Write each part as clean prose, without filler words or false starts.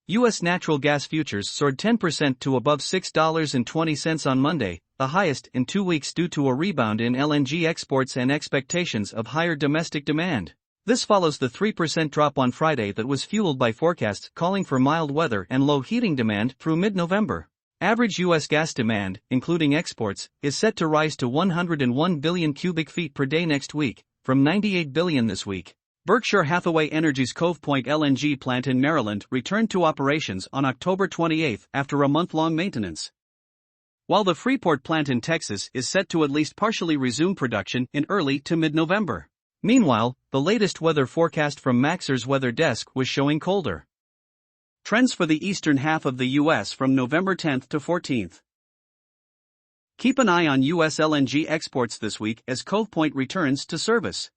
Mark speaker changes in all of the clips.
Speaker 1: U.S. natural gas futures soared 10% to above $6.20 on Monday, the highest in 2 weeks due to a rebound in LNG exports and expectations of higher domestic demand. This follows the 3% drop on Friday that was fueled by forecasts calling for mild weather and low heating demand through mid-November. Average U.S. gas demand, including exports, is set to rise to 101 billion cubic feet per day next week, from 98 billion this week. Berkshire Hathaway Energy's Cove Point LNG plant in Maryland returned to operations on October 28 after a month-long maintenance. While the Freeport plant in Texas is set to at least partially resume production in early to mid-November. Meanwhile, the latest weather forecast from Maxar's weather desk was showing colder trends for the eastern half of the U.S. from November 10 to 14. Keep an eye on U.S. LNG exports this week as Cove Point returns to service.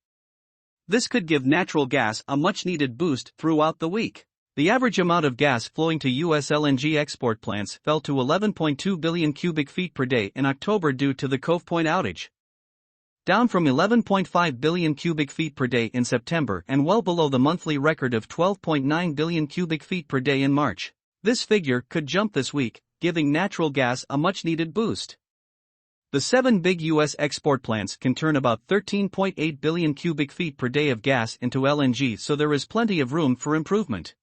Speaker 1: This could give natural gas a much-needed boost throughout the week. The average amount of gas flowing to U.S. LNG export plants fell to 11.2 billion cubic feet per day in October due to the Cove Point outage, down from 11.5 billion cubic feet per day in September and well below the monthly record of 12.9 billion cubic feet per day in March. This figure could jump this week, giving natural gas a much-needed boost. The 7 big U.S. export plants can turn about 13.8 billion cubic feet per day of gas into LNG, so there is plenty of room for improvement.